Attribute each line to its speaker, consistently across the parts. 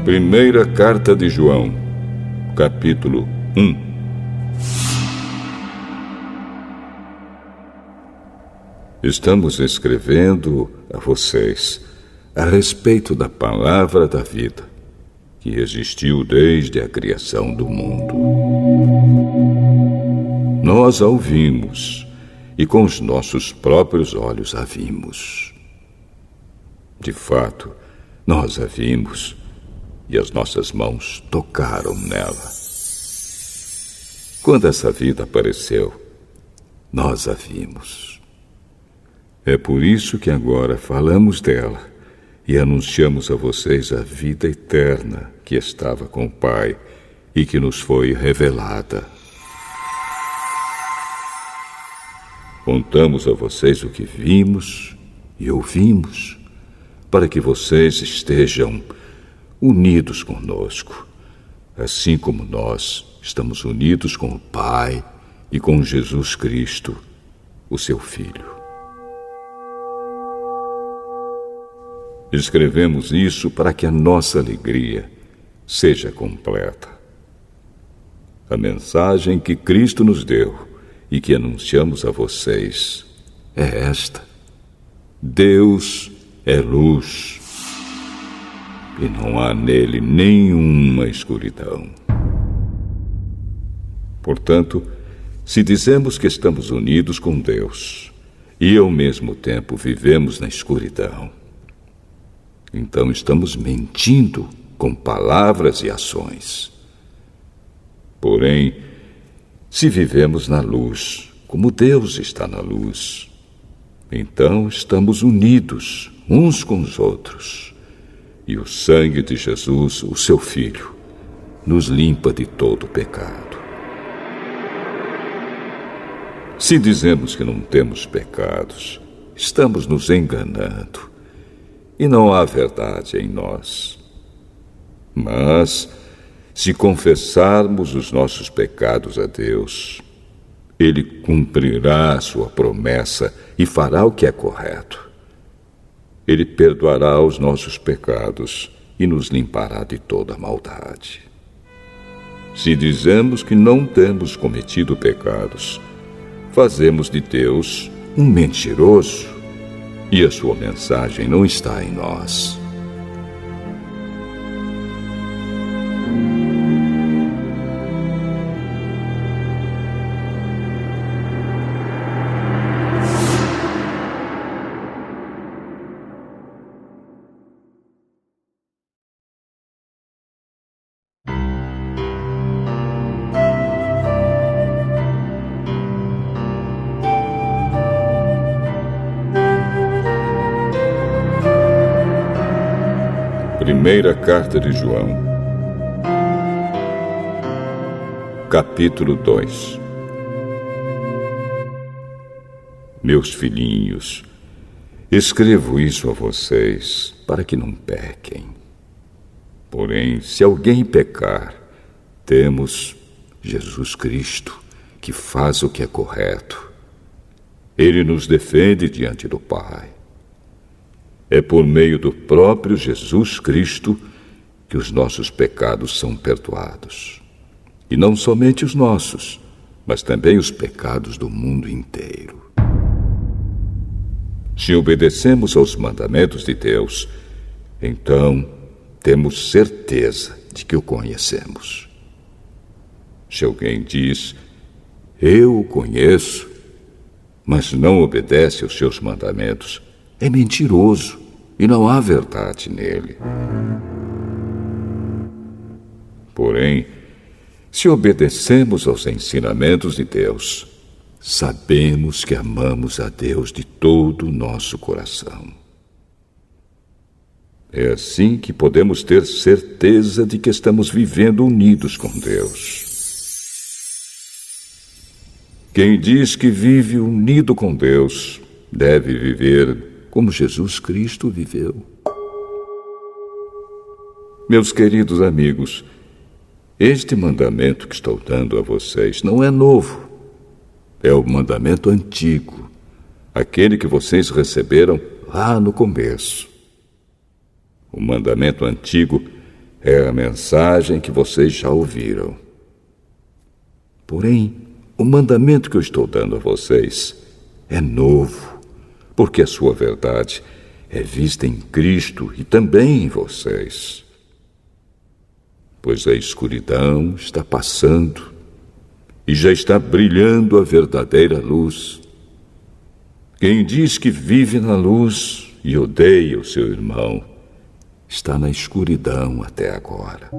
Speaker 1: Primeira Carta de João, capítulo 1. Estamos escrevendo a vocês a respeito da palavra da vida, que existiu desde a criação do mundo. Nós a ouvimos e com os nossos próprios olhos a vimos. De fato, nós a vimos e as nossas mãos tocaram nela. Quando essa vida apareceu, nós a vimos. É por isso que agora falamos dela e anunciamos a vocês a vida eterna que estava com o Pai e que nos foi revelada. Contamos a vocês o que vimos e ouvimos, para que vocês estejam unidos conosco, assim como nós estamos unidos com o Pai e com Jesus Cristo, o seu Filho. Escrevemos isso para que a nossa alegria seja completa. A mensagem que Cristo nos deu e que anunciamos a vocês é esta: Deus é luz e não há nele nenhuma escuridão. Portanto, se dizemos que estamos unidos com Deus e ao mesmo tempo vivemos na escuridão, então estamos mentindo com palavras e ações. Porém, se vivemos na luz, como Deus está na luz, então estamos unidos uns com os outros. E o sangue de Jesus, o seu Filho, nos limpa de todo pecado. Se dizemos que não temos pecados, estamos nos enganando e não há verdade em nós. Mas, se confessarmos os nossos pecados a Deus, Ele cumprirá a sua promessa e fará o que é correto. Ele perdoará os nossos pecados e nos limpará de toda maldade. Se dizemos que não temos cometido pecados, fazemos de Deus um mentiroso e a sua mensagem não está em nós. Primeira Carta de João, capítulo 2. Meus filhinhos, escrevo isso a vocês para que não pequem. Porém, se alguém pecar, temos Jesus Cristo, que faz o que é correto. Ele nos defende diante do Pai. É por meio do próprio Jesus Cristo que os nossos pecados são perdoados. E não somente os nossos, mas também os pecados do mundo inteiro. Se obedecemos aos mandamentos de Deus, então temos certeza de que o conhecemos. Se alguém diz, eu o conheço, mas não obedece aos seus mandamentos, é mentiroso e não há verdade nele. Porém, se obedecemos aos ensinamentos de Deus, sabemos que amamos a Deus de todo o nosso coração. É assim que podemos ter certeza de que estamos vivendo unidos com Deus. Quem diz que vive unido com Deus deve viver como Jesus Cristo viveu. Meus queridos amigos, este mandamento que estou dando a vocês não é novo. É o mandamento antigo, aquele que vocês receberam lá no começo. O mandamento antigo é a mensagem que vocês já ouviram. Porém, o mandamento que eu estou dando a vocês é novo, porque a sua verdade é vista em Cristo e também em vocês. Pois a escuridão está passando e já está brilhando a verdadeira luz. Quem diz que vive na luz e odeia o seu irmão está na escuridão até agora.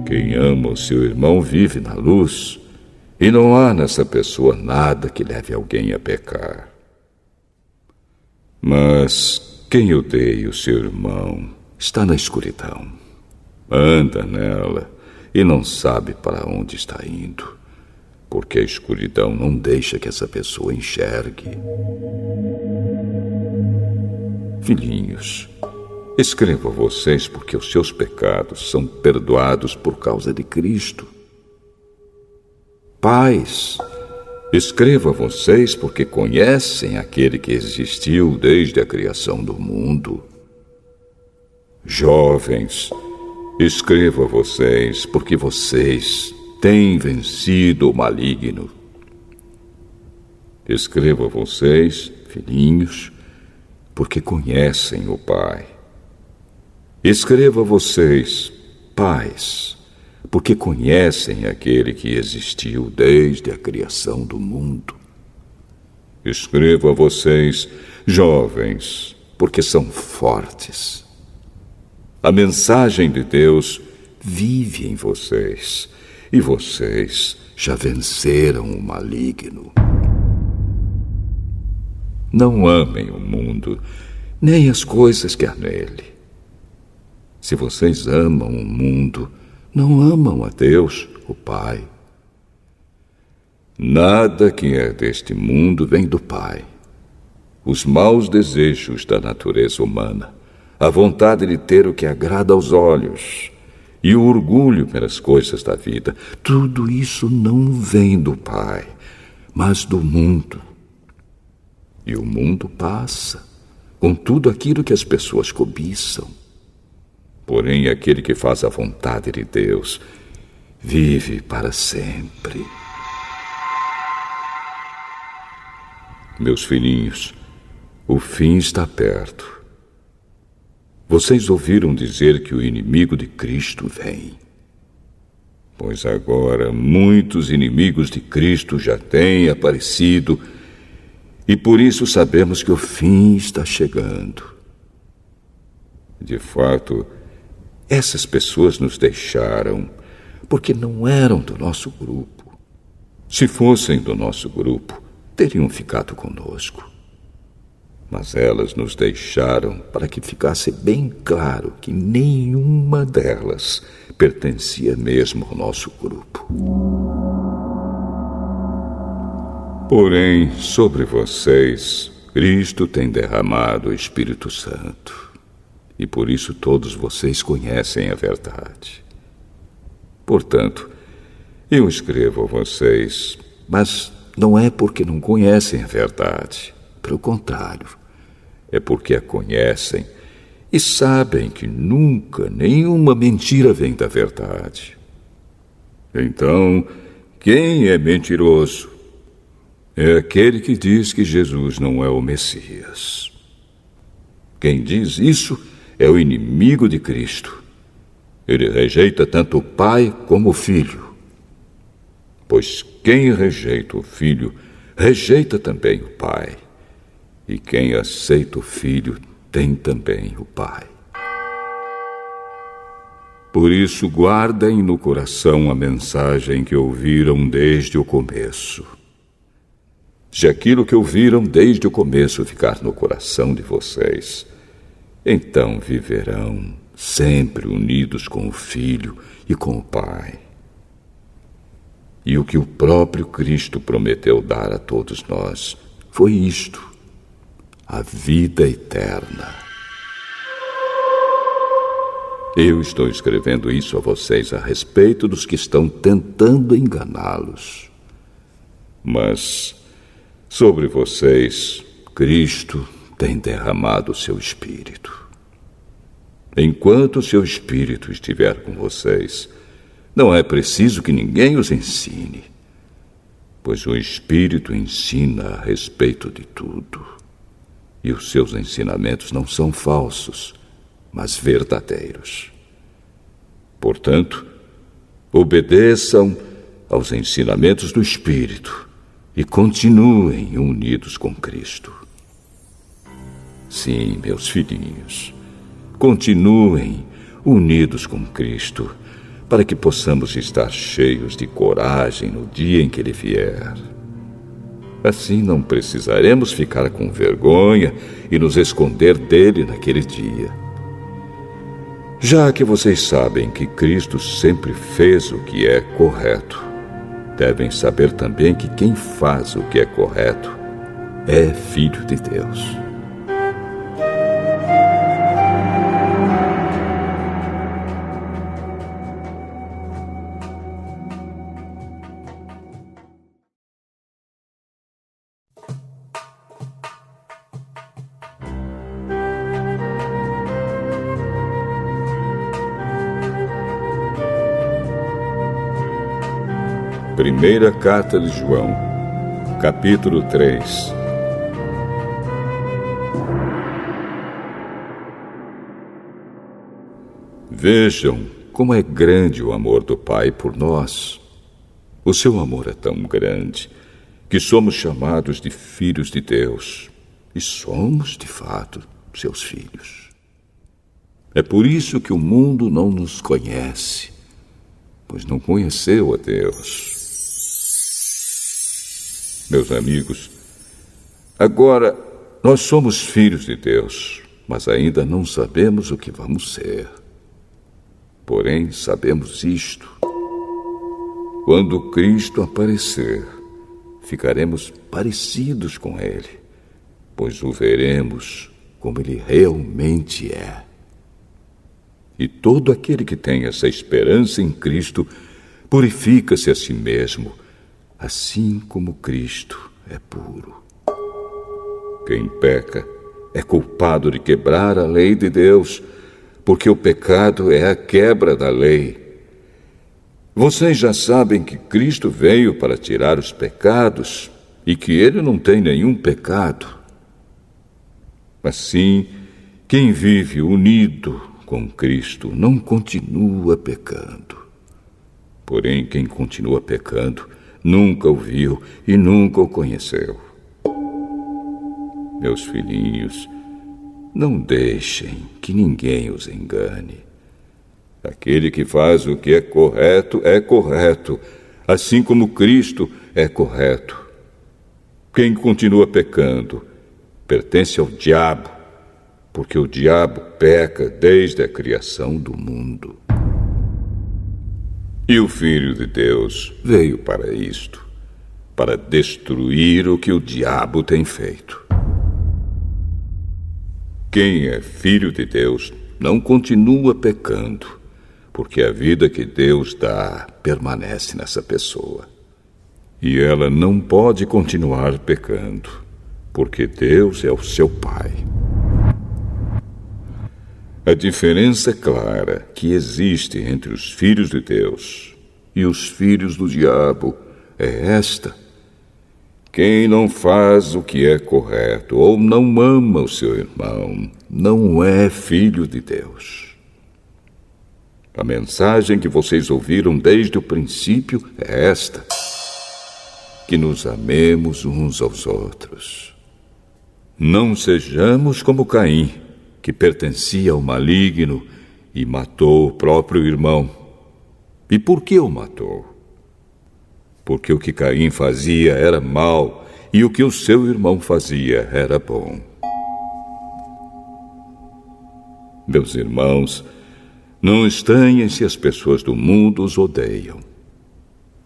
Speaker 1: Quem ama o seu irmão vive na luz, e não há nessa pessoa nada que leve alguém a pecar. Mas quem odeia o seu irmão está na escuridão. Anda nela e não sabe para onde está indo, porque a escuridão não deixa que essa pessoa enxergue. Filhinhos, escrevo a vocês porque os seus pecados são perdoados por causa de Cristo. Pais, escrevo a vocês porque conhecem aquele que existiu desde a criação do mundo. Jovens, escrevo a vocês porque vocês têm vencido o maligno. Escrevo a vocês, filhinhos, porque conhecem o Pai. Escrevo a vocês, pais, porque conhecem aquele que existiu desde a criação do mundo. Escrevo a vocês, jovens, porque são fortes. A mensagem de Deus vive em vocês, e vocês já venceram o maligno. Não amem o mundo, nem as coisas que há nele. Se vocês amam o mundo, não amam a Deus, o Pai. Nada que é deste mundo vem do Pai. Os maus desejos da natureza humana, a vontade de ter o que agrada aos olhos e o orgulho pelas coisas da vida, tudo isso não vem do Pai, mas do mundo. E o mundo passa, com tudo aquilo que as pessoas cobiçam. Porém, aquele que faz a vontade de Deus vive para sempre. Meus filhinhos, o fim está perto. Vocês ouviram dizer que o inimigo de Cristo vem. Pois agora muitos inimigos de Cristo já têm aparecido, e por isso sabemos que o fim está chegando. De fato, essas pessoas nos deixaram porque não eram do nosso grupo. Se fossem do nosso grupo, teriam ficado conosco. Mas elas nos deixaram para que ficasse bem claro que nenhuma delas pertencia mesmo ao nosso grupo. Porém, sobre vocês, Cristo tem derramado o Espírito Santo. E por isso todos vocês conhecem a verdade. Portanto, eu escrevo a vocês, mas não é porque não conhecem a verdade. Pelo contrário, é porque a conhecem e sabem que nunca nenhuma mentira vem da verdade. Então, quem é mentiroso? É aquele que diz que Jesus não é o Messias. Quem diz isso é o inimigo de Cristo. Ele rejeita tanto o Pai como o Filho. Pois quem rejeita o Filho, rejeita também o Pai. E quem aceita o Filho, tem também o Pai. Por isso, guardem no coração a mensagem que ouviram desde o começo. Se aquilo que ouviram desde o começo ficar no coração de vocês, então viverão sempre unidos com o Filho e com o Pai. E o que o próprio Cristo prometeu dar a todos nós foi isto: a vida eterna. Eu estou escrevendo isso a vocês a respeito dos que estão tentando enganá-los. Mas sobre vocês, Cristo tem derramado o seu Espírito. Enquanto seu Espírito estiver com vocês, não é preciso que ninguém os ensine, pois o Espírito ensina a respeito de tudo. E os seus ensinamentos não são falsos, mas verdadeiros. Portanto, obedeçam aos ensinamentos do Espírito e continuem unidos com Cristo. Sim, meus filhinhos, continuem unidos com Cristo, para que possamos estar cheios de coragem no dia em que Ele vier. Assim não precisaremos ficar com vergonha e nos esconder dele naquele dia. Já que vocês sabem que Cristo sempre fez o que é correto, devem saber também que quem faz o que é correto é filho de Deus. Primeira Carta de João, capítulo 3. Vejam como é grande o amor do Pai por nós. O seu amor é tão grande que somos chamados de filhos de Deus, e somos, de fato, seus filhos. É por isso que o mundo não nos conhece, pois não conheceu a Deus. Meus amigos, agora nós somos filhos de Deus, mas ainda não sabemos o que vamos ser. Porém, sabemos isto: quando Cristo aparecer, ficaremos parecidos com Ele, pois o veremos como Ele realmente é. E todo aquele que tem essa esperança em Cristo purifica-se a si mesmo, assim como Cristo é puro. Quem peca é culpado de quebrar a lei de Deus, porque o pecado é a quebra da lei. Vocês já sabem que Cristo veio para tirar os pecados e que Ele não tem nenhum pecado. Assim, quem vive unido com Cristo não continua pecando. Porém, quem continua pecando nunca o viu e nunca o conheceu. Meus filhinhos, não deixem que ninguém os engane. Aquele que faz o que é correto, assim como Cristo é correto. Quem continua pecando pertence ao diabo, porque o diabo peca desde a criação do mundo. E o Filho de Deus veio para isto, para destruir o que o diabo tem feito. Quem é filho de Deus não continua pecando, porque a vida que Deus dá permanece nessa pessoa. E ela não pode continuar pecando, porque Deus é o seu Pai. A diferença clara que existe entre os filhos de Deus e os filhos do diabo é esta: quem não faz o que é correto ou não ama o seu irmão não é filho de Deus. A mensagem que vocês ouviram desde o princípio é esta: que nos amemos uns aos outros. Não sejamos como Caim, que pertencia ao maligno e matou o próprio irmão. E por que o matou? Porque o que Caim fazia era mal e o que o seu irmão fazia era bom. Meus irmãos, não estranhem se as pessoas do mundo os odeiam.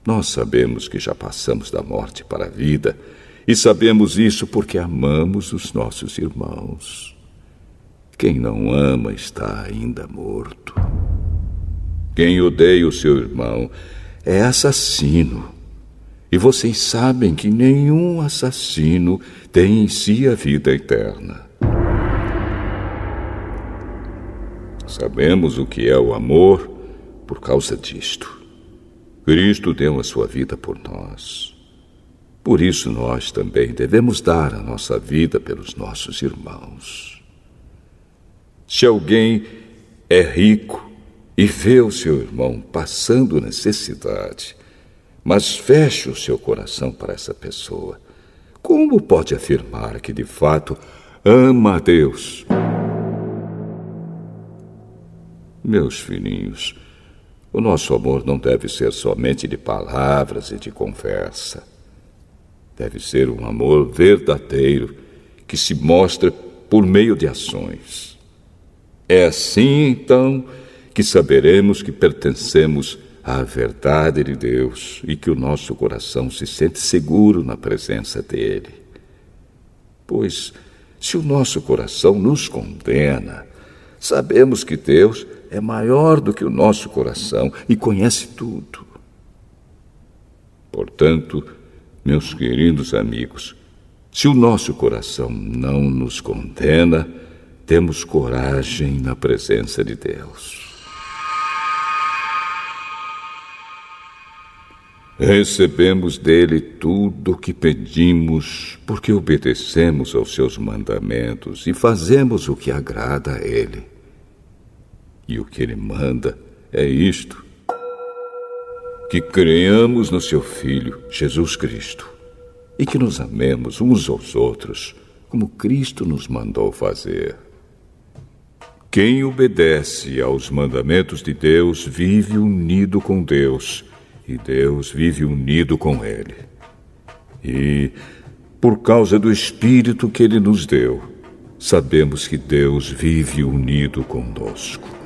Speaker 1: Nós sabemos que já passamos da morte para a vida, e sabemos isso porque amamos os nossos irmãos. Quem não ama está ainda morto. Quem odeia o seu irmão é assassino. E vocês sabem que nenhum assassino tem em si a vida eterna. Sabemos o que é o amor por causa disto. Cristo deu a sua vida por nós. Por isso nós também devemos dar a nossa vida pelos nossos irmãos. Se alguém é rico e vê o seu irmão passando necessidade, mas fecha o seu coração para essa pessoa, como pode afirmar que de fato ama a Deus? Meus filhinhos, o nosso amor não deve ser somente de palavras e de conversa. Deve ser um amor verdadeiro que se mostra por meio de ações. É assim, então, que saberemos que pertencemos à verdade de Deus e que o nosso coração se sente seguro na presença dele. Pois, se o nosso coração nos condena, sabemos que Deus é maior do que o nosso coração e conhece tudo. Portanto, meus queridos amigos, se o nosso coração não nos condena, temos coragem na presença de Deus. Recebemos dele tudo o que pedimos, porque obedecemos aos seus mandamentos e fazemos o que agrada a ele. E o que ele manda é isto: que creamos no seu Filho, Jesus Cristo, e que nos amemos uns aos outros, como Cristo nos mandou fazer. Quem obedece aos mandamentos de Deus vive unido com Deus, e Deus vive unido com ele. E, por causa do Espírito que ele nos deu, sabemos que Deus vive unido conosco.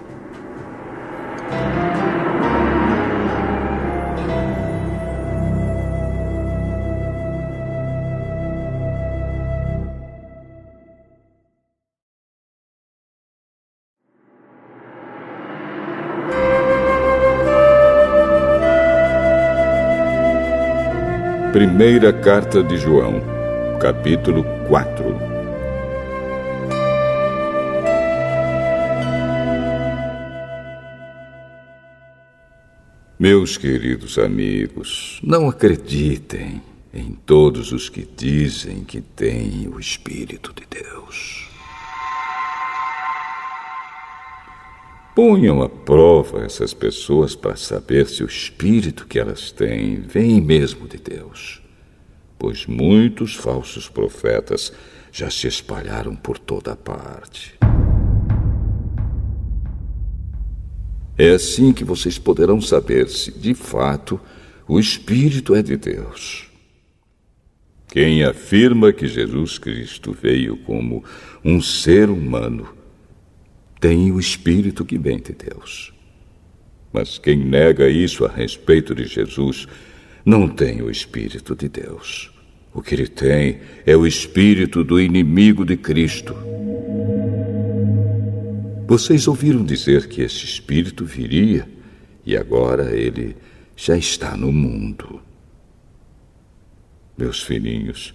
Speaker 1: Primeira Carta de João, capítulo 4. Meus queridos amigos, não acreditem em todos os que dizem que têm o Espírito de Deus. Ponham à prova essas pessoas para saber se o espírito que elas têm vem mesmo de Deus, pois muitos falsos profetas já se espalharam por toda a parte. É assim que vocês poderão saber se, de fato, o Espírito é de Deus. Quem afirma que Jesus Cristo veio como um ser humano tem o Espírito que vem de Deus. Mas quem nega isso a respeito de Jesus não tem o Espírito de Deus. O que ele tem é o espírito do inimigo de Cristo. Vocês ouviram dizer que esse espírito viria e agora ele já está no mundo. Meus filhinhos,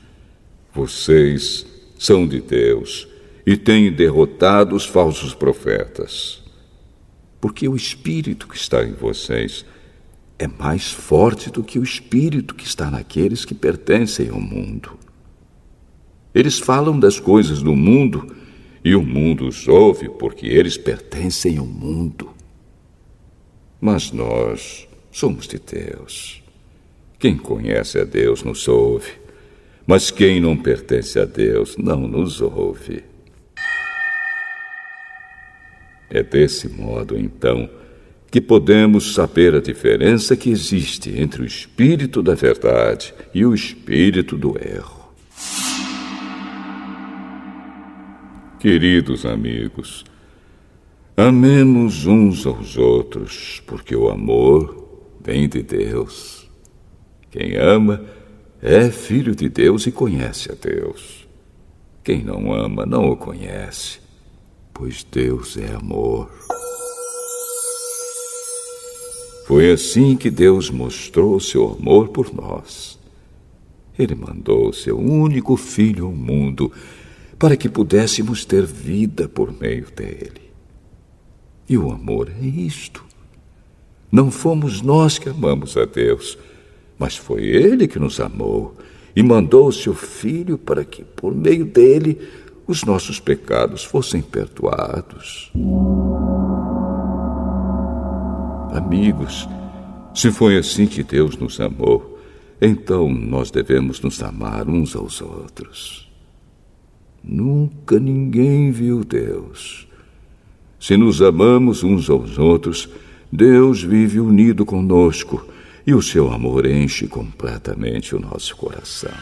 Speaker 1: vocês são de Deus e têm derrotado os falsos profetas, porque o espírito que está em vocês é mais forte do que o espírito que está naqueles que pertencem ao mundo. Eles falam das coisas do mundo e o mundo os ouve porque eles pertencem ao mundo. Mas nós somos de Deus. Quem conhece a Deus nos ouve, mas quem não pertence a Deus não nos ouve. É desse modo, então, que podemos saber a diferença que existe entre o espírito da verdade e o espírito do erro. Queridos amigos, amemos uns aos outros, porque o amor vem de Deus. Quem ama é filho de Deus e conhece a Deus. Quem não ama não o conhece, pois Deus é amor. Foi assim que Deus mostrou seu amor por nós. Ele mandou seu único filho ao mundo para que pudéssemos ter vida por meio dele. E o amor é isto. Não fomos nós que amamos a Deus, mas foi Ele que nos amou e mandou o seu Filho para que, por meio dele, os nossos pecados fossem perdoados. Amigos, se foi assim que Deus nos amou, então nós devemos nos amar uns aos outros. Nunca ninguém viu Deus. Se nos amamos uns aos outros, Deus vive unido conosco e o seu amor enche completamente o nosso coração.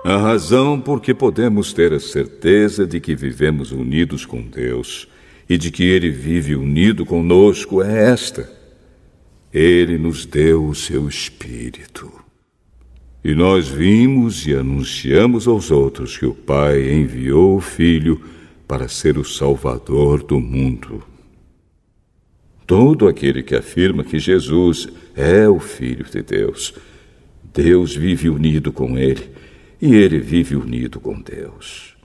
Speaker 1: A razão por que podemos ter a certeza de que vivemos unidos com Deus e de que Ele vive unido conosco é esta: Ele nos deu o seu Espírito. E nós vimos e anunciamos aos outros que o Pai enviou o Filho para ser o Salvador do mundo. Todo aquele que afirma que Jesus é o Filho de Deus, Deus vive unido com ele e ele vive unido com Deus.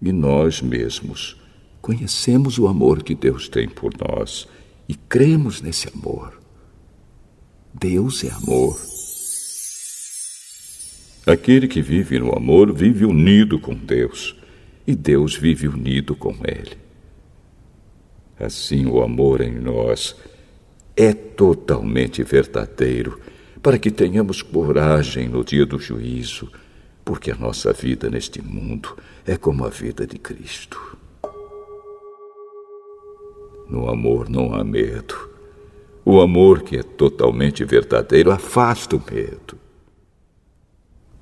Speaker 1: E nós mesmos conhecemos o amor que Deus tem por nós e cremos nesse amor. Deus é amor. Aquele que vive no amor vive unido com Deus, e Deus vive unido com ele. Assim, o amor em nós é totalmente verdadeiro, para que tenhamos coragem no dia do juízo, porque a nossa vida neste mundo é como a vida de Cristo. No amor não há medo. O amor que é totalmente verdadeiro afasta o medo.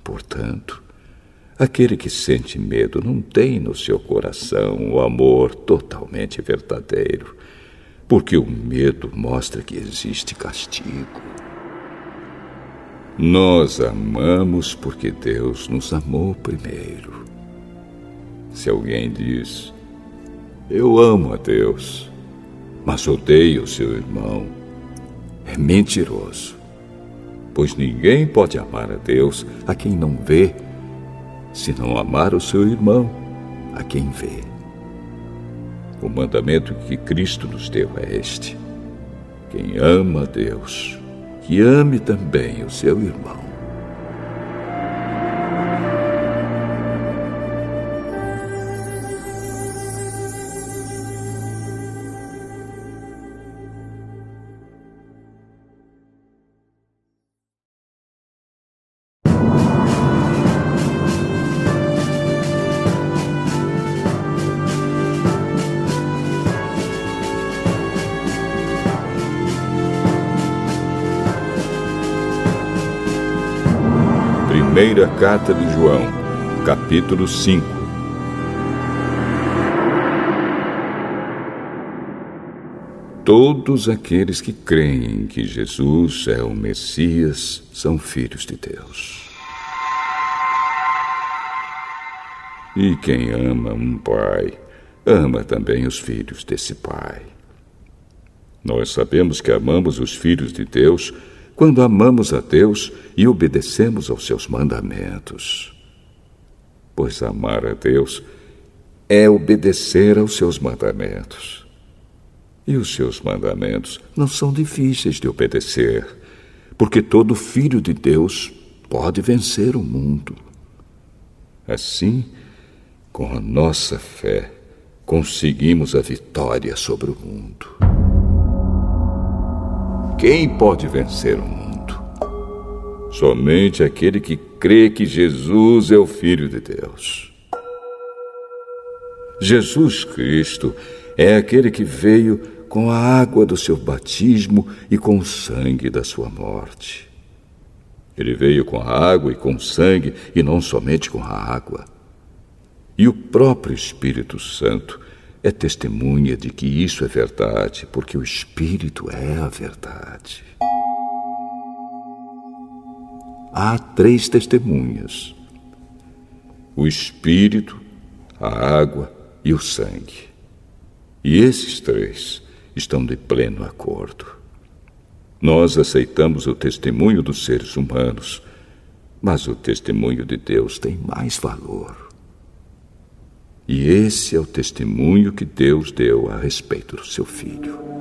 Speaker 1: Portanto, aquele que sente medo não tem no seu coração o amor totalmente verdadeiro, porque o medo mostra que existe castigo. Nós amamos porque Deus nos amou primeiro. Se alguém diz: eu amo a Deus, mas odeio o seu irmão, é mentiroso. Pois ninguém pode amar a Deus a quem não vê, se não amar o seu irmão a quem vê. O mandamento que Cristo nos deu é este: quem ama a Deus, que ame também o seu irmão. Primeira Carta de João, capítulo 5. Todos aqueles que creem que Jesus é o Messias são filhos de Deus. E quem ama um pai, ama também os filhos desse pai. Nós sabemos que amamos os filhos de Deus quando amamos a Deus e obedecemos aos seus mandamentos. Pois amar a Deus é obedecer aos seus mandamentos. E os seus mandamentos não são difíceis de obedecer, porque todo filho de Deus pode vencer o mundo. Assim, com a nossa fé, conseguimos a vitória sobre o mundo. Quem pode vencer o mundo? Somente aquele que crê que Jesus é o Filho de Deus. Jesus Cristo é aquele que veio com a água do seu batismo e com o sangue da sua morte. Ele veio com a água e com o sangue, e não somente com a água. E o próprio Espírito Santo é testemunha de que isso é verdade, porque o Espírito é a verdade. Há 3 testemunhas: o Espírito, a água e o sangue. E esses 3 estão de pleno acordo. Nós aceitamos o testemunho dos seres humanos, mas o testemunho de Deus tem mais valor. E esse é o testemunho que Deus deu a respeito do seu Filho.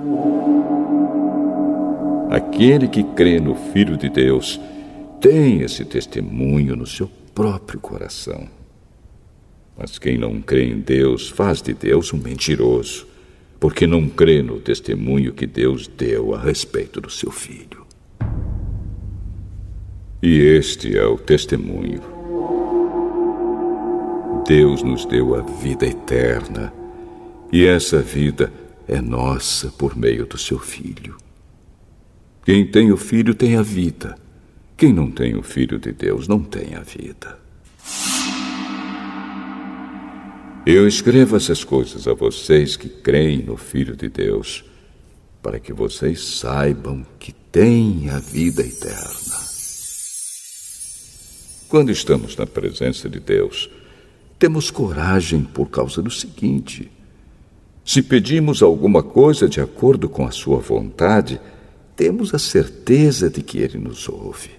Speaker 1: Aquele que crê no Filho de Deus tem esse testemunho no seu próprio coração. Mas quem não crê em Deus faz de Deus um mentiroso, porque não crê no testemunho que Deus deu a respeito do seu Filho. E este é o testemunho. Deus nos deu a vida eterna, e essa vida é nossa por meio do seu Filho. Quem tem o Filho tem a vida. Quem não tem o Filho de Deus não tem a vida. Eu escrevo essas coisas a vocês que creem no Filho de Deus, para que vocês saibam que têm a vida eterna. Quando estamos na presença de Deus, temos coragem por causa do seguinte: se pedimos alguma coisa de acordo com a sua vontade, temos a certeza de que Ele nos ouve.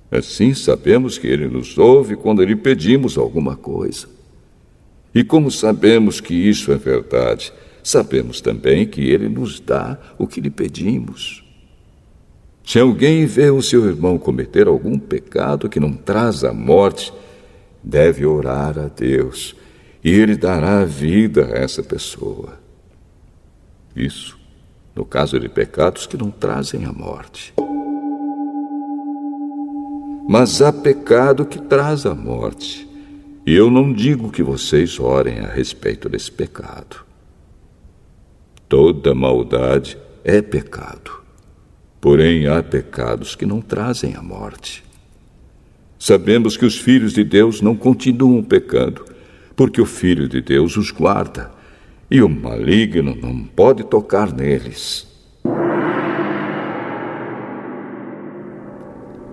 Speaker 1: Assim sabemos que Ele nos ouve quando lhe pedimos alguma coisa. E como sabemos que isso é verdade, sabemos também que Ele nos dá o que lhe pedimos. Se alguém vê o seu irmão cometer algum pecado que não traz a morte, deve orar a Deus, e Ele dará vida a essa pessoa. Isso no caso de pecados que não trazem a morte. Mas há pecado que traz a morte, e eu não digo que vocês orem a respeito desse pecado. Toda maldade é pecado, porém há pecados que não trazem a morte. Sabemos que os filhos de Deus não continuam pecando, porque o Filho de Deus os guarda, e o maligno não pode tocar neles.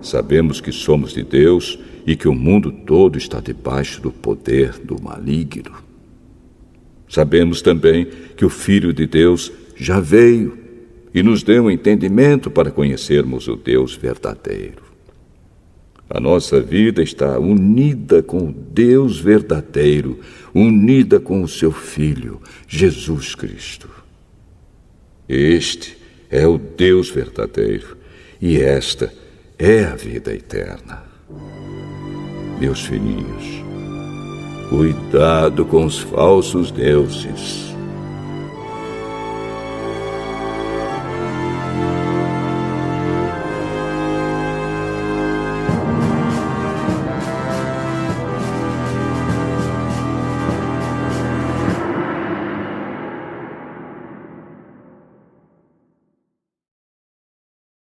Speaker 1: Sabemos que somos de Deus e que o mundo todo está debaixo do poder do maligno. Sabemos também que o Filho de Deus já veio e nos deu entendimento para conhecermos o Deus verdadeiro. A nossa vida está unida com o Deus verdadeiro, unida com o seu Filho, Jesus Cristo. Este é o Deus verdadeiro, e esta é a vida eterna. Meus filhinhos, cuidado com os falsos deuses.